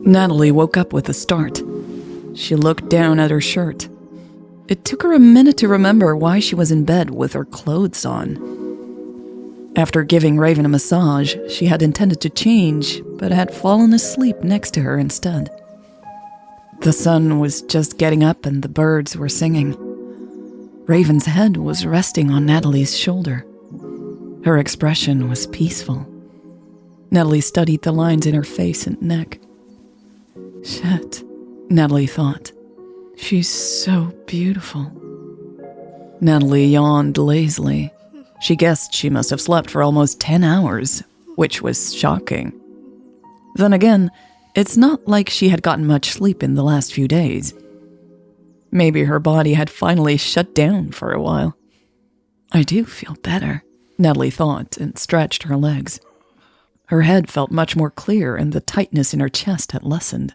Natalie woke up with a start. She looked down at her shirt. It took her a minute to remember why she was in bed with her clothes on. After giving Raven a massage, she had intended to change, but had fallen asleep next to her instead. The sun was just getting up and the birds were singing. Raven's head was resting on Natalie's shoulder. Her expression was peaceful. Natalie studied the lines in her face and neck. Shit, Natalie thought. She's so beautiful. Natalie yawned lazily. She guessed she must have slept for almost 10 hours, which was shocking. Then again, it's not like she had gotten much sleep in the last few days. Maybe her body had finally shut down for a while. I do feel better, Natalie thought, and stretched her legs. Her head felt much more clear and the tightness in her chest had lessened.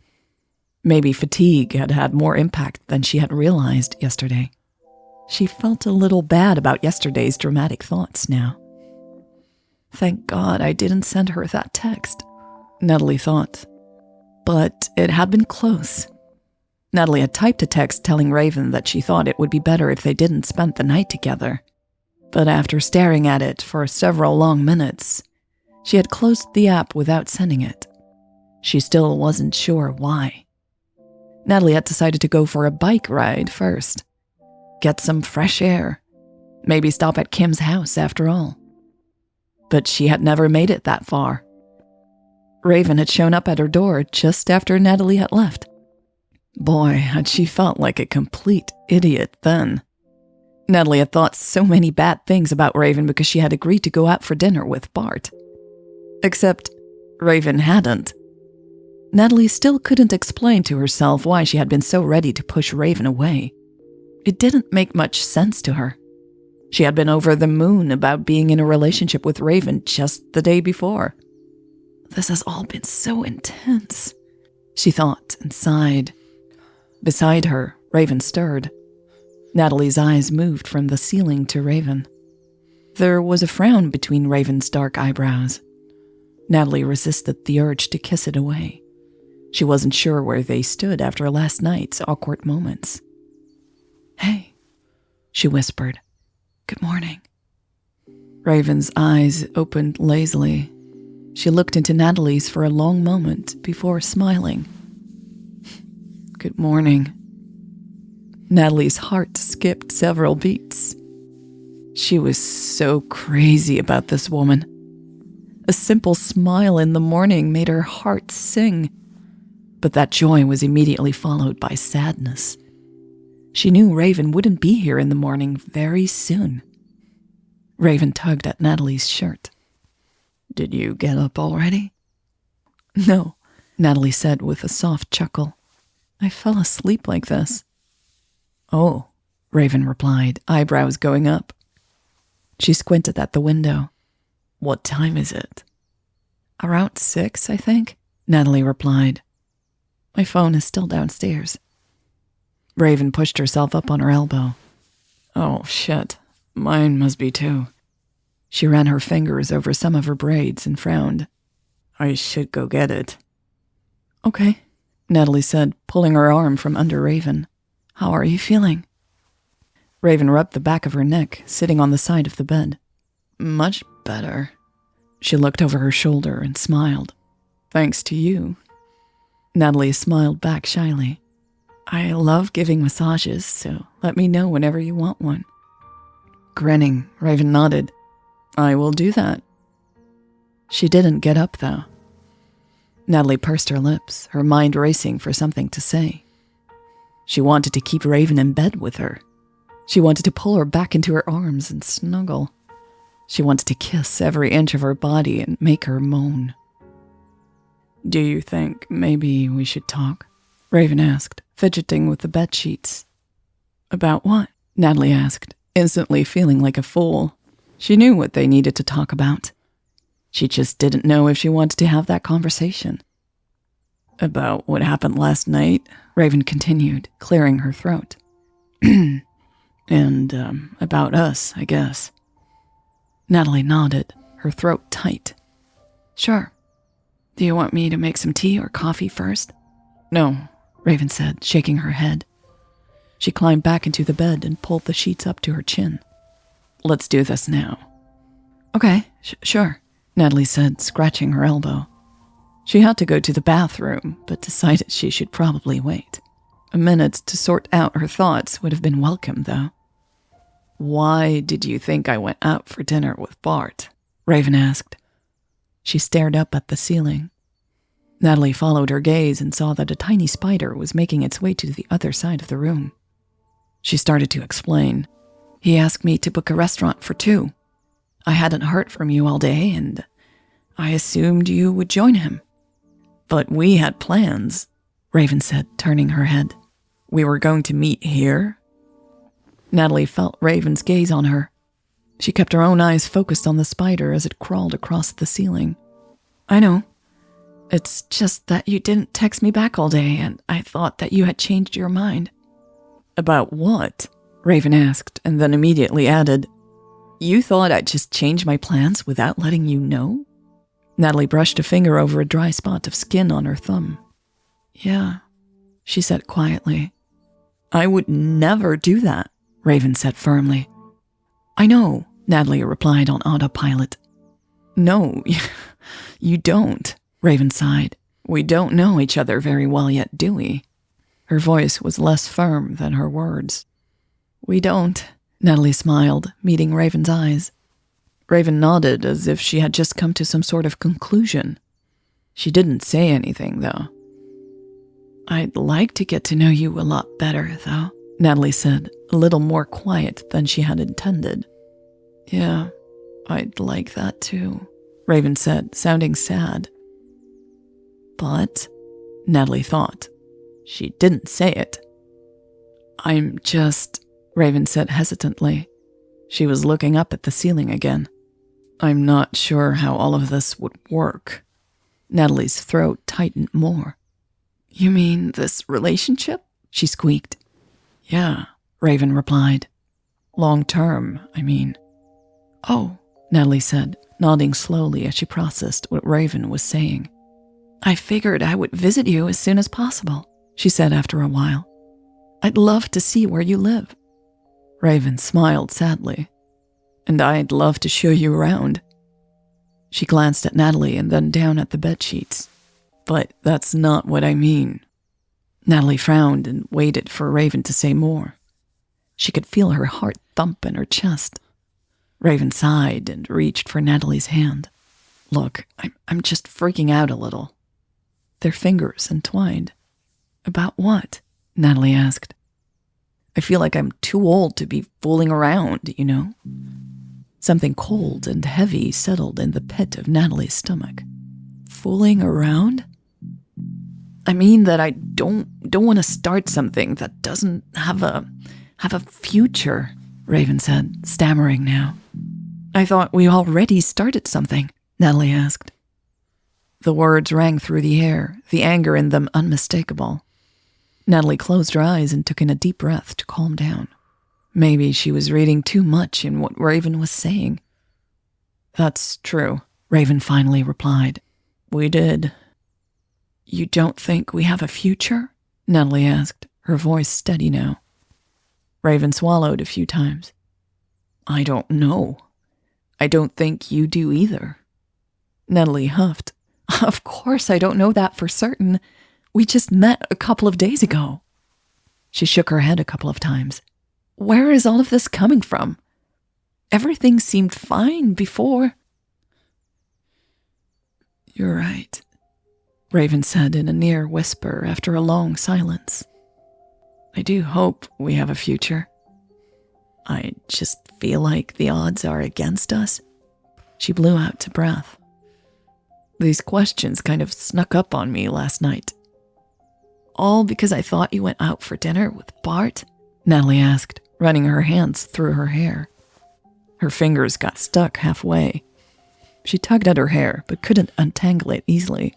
Maybe fatigue had had more impact than she had realized yesterday. She felt a little bad about yesterday's dramatic thoughts now. Thank God I didn't send her that text, Natalie thought. But it had been close. Natalie had typed a text telling Raven that she thought it would be better if they didn't spend the night together. But after staring at it for several long minutes, she had closed the app without sending it. She still wasn't sure why. Natalie had decided to go for a bike ride first. Get some fresh air. Maybe stop at Kim's house after all. But she had never made it that far. Raven had shown up at her door just after Natalie had left. Boy, had she felt like a complete idiot then. Natalie had thought so many bad things about Raven because she had agreed to go out for dinner with Bart. Except Raven hadn't. Natalie still couldn't explain to herself why she had been so ready to push Raven away. It didn't make much sense to her. She had been over the moon about being in a relationship with Raven just the day before. This has all been so intense, she thought and sighed. Beside her, Raven stirred. Natalie's eyes moved from the ceiling to Raven. There was a frown between Raven's dark eyebrows. Natalie resisted the urge to kiss it away. She wasn't sure where they stood after last night's awkward moments. Hey, she whispered. Good morning. Raven's eyes opened lazily. She looked into Natalie's for a long moment before smiling. Good morning. Natalie's heart skipped several beats. She was so crazy about this woman. A simple smile in the morning made her heart sing. But that joy was immediately followed by sadness. She knew Raven wouldn't be here in the morning very soon. Raven tugged at Natalie's shirt. Did you get up already? No, Natalie said with a soft chuckle. I fell asleep like this. Oh, Raven replied, eyebrows going up. She squinted at the window. What time is it? Around 6, I think, Natalie replied. My phone is still downstairs. Raven pushed herself up on her elbow. Oh, shit. Mine must be too. She ran her fingers over some of her braids and frowned. I should go get it. Okay, Natalie said, pulling her arm from under Raven. How are you feeling? Raven rubbed the back of her neck, sitting on the side of the bed. Much better. She looked over her shoulder and smiled. Thanks to you. Natalie smiled back shyly. I love giving massages, so let me know whenever you want one. Grinning, Raven nodded. I will do that. She didn't get up, though. Natalie pursed her lips, her mind racing for something to say. She wanted to keep Raven in bed with her. She wanted to pull her back into her arms and snuggle. She wanted to kiss every inch of her body and make her moan. Do you think maybe we should talk? Raven asked, fidgeting with the bedsheets. About what? Natalie asked, instantly feeling like a fool. She knew what they needed to talk about. She just didn't know if she wanted to have that conversation. About what happened last night, Raven continued, clearing her throat. And, about us, I guess. Natalie nodded, her throat tight. Sure. Do you want me to make some tea or coffee first? No, Raven said, shaking her head. She climbed back into the bed and pulled the sheets up to her chin. Let's do this now. Okay, sure, Natalie said, scratching her elbow. She had to go to the bathroom, but decided she should probably wait. A minute to sort out her thoughts would have been welcome, though. Why did you think I went out for dinner with Bart? Raven asked. She stared up at the ceiling. Natalie followed her gaze and saw that a tiny spider was making its way to the other side of the room. She started to explain. He asked me to book a restaurant for 2. I hadn't heard from you all day, and I assumed you would join him. But we had plans, Raven said, turning her head. We were going to meet here. Natalie felt Raven's gaze on her. She kept her own eyes focused on the spider as it crawled across the ceiling. I know. It's just that you didn't text me back all day, and I thought that you had changed your mind. About what? Raven asked, and then immediately added, You thought I'd just change my plans without letting you know? Natalie brushed a finger over a dry spot of skin on her thumb. Yeah, she said quietly. I would never do that, Raven said firmly. I know, Natalie replied on autopilot. No, you don't, Raven sighed. We don't know each other very well yet, do we? Her voice was less firm than her words. We don't, Natalie smiled, meeting Raven's eyes. Raven nodded as if she had just come to some sort of conclusion. She didn't say anything, though. I'd like to get to know you a lot better, though, Natalie said, a little more quiet than she had intended. Yeah, I'd like that too, Raven said, sounding sad. But, Natalie thought, she didn't say it. I'm just, Raven said hesitantly. She was looking up at the ceiling again. I'm not sure how all of this would work. Natalie's throat tightened more. You mean this relationship? She squeaked. Yeah, Raven replied. Long term, I mean. Oh, Natalie said, nodding slowly as she processed what Raven was saying. I figured I would visit you as soon as possible, she said after a while. I'd love to see where you live. Raven smiled sadly. And I'd love to show you around. She glanced at Natalie and then down at the bedsheets. But that's not what I mean. Natalie frowned and waited for Raven to say more. She could feel her heart thump in her chest. Raven sighed and reached for Natalie's hand. Look, I'm just freaking out a little. Their fingers entwined. About what? Natalie asked. I feel like I'm too old to be fooling around, you know? Something cold and heavy settled in the pit of Natalie's stomach. Fooling around? I mean that I don't want to start something that doesn't have a future, Raven said, stammering now. I thought we already started something, Natalie asked. The words rang through the air, the anger in them unmistakable. Natalie closed her eyes and took in a deep breath to calm down. Maybe she was reading too much in what Raven was saying. That's true, Raven finally replied. We did. You don't think we have a future? Natalie asked, her voice steady now. Raven swallowed a few times. I don't know. I don't think you do either. Natalie huffed. Of course I don't know that for certain. We just met a couple of days ago. She shook her head a couple of times. Where is all of this coming from? Everything seemed fine before. You're right, Raven said in a near whisper after a long silence. I do hope we have a future. I just feel like the odds are against us. She blew out to breath. These questions kind of snuck up on me last night. All because I thought you went out for dinner with Bart? Natalie asked, running her hands through her hair. Her fingers got stuck halfway. She tugged at her hair, but couldn't untangle it easily.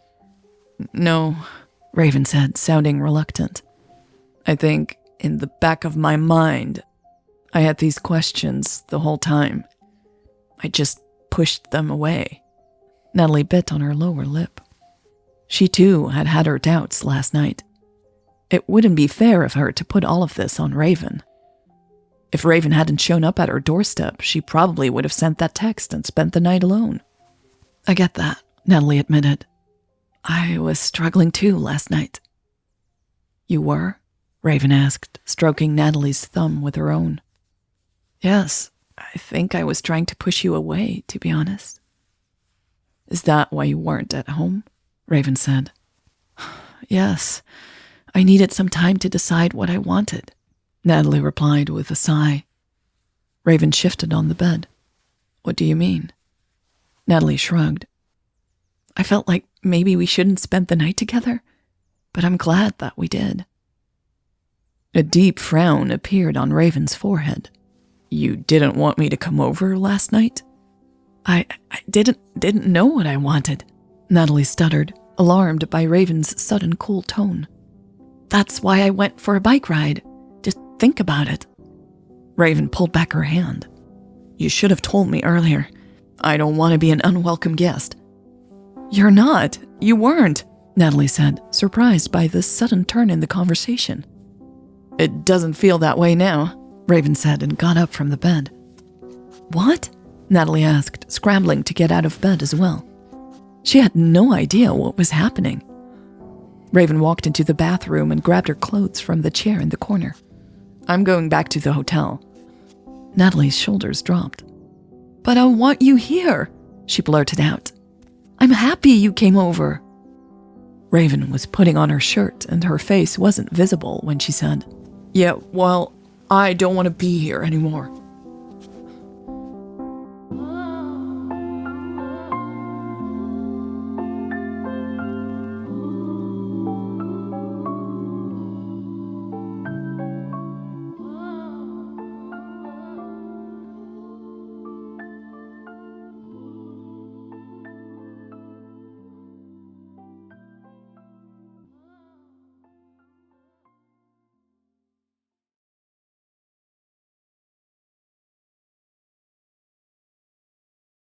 "No," Raven said, sounding reluctant. "I think, in the back of my mind, I had these questions the whole time. I just pushed them away." Natalie bit on her lower lip. She too had had her doubts last night. It wouldn't be fair of her to put all of this on Raven. If Raven hadn't shown up at her doorstep, she probably would have sent that text and spent the night alone. "I get that," Natalie admitted. "I was struggling too last night." "You were?" Raven asked, stroking Natalie's thumb with her own. "Yes, I think I was trying to push you away, to be honest." "Is that why you weren't at home?" Raven said. "Yes, I needed some time to decide what I wanted," Natalie replied with a sigh. Raven shifted on the bed. "What do you mean?" Natalie shrugged. "I felt like maybe we shouldn't spend the night together, but I'm glad that we did." A deep frown appeared on Raven's forehead. "You didn't want me to come over last night?" I didn't know what I wanted," Natalie stuttered, alarmed by Raven's sudden cool tone. "That's why I went for a bike ride. Just think about it." Raven pulled back her hand. "You should have told me earlier. I don't want to be an unwelcome guest." "You're not. You weren't," Natalie said, surprised by this sudden turn in the conversation. "It doesn't feel that way now," Raven said and got up from the bed. "What?" Natalie asked, scrambling to get out of bed as well. She had no idea what was happening. Raven walked into the bathroom and grabbed her clothes from the chair in the corner. "I'm going back to the hotel." Natalie's shoulders dropped. "But I want you here," she blurted out. "I'm happy you came over." Raven was putting on her shirt and her face wasn't visible when she said, "Yeah, well, I don't want to be here anymore."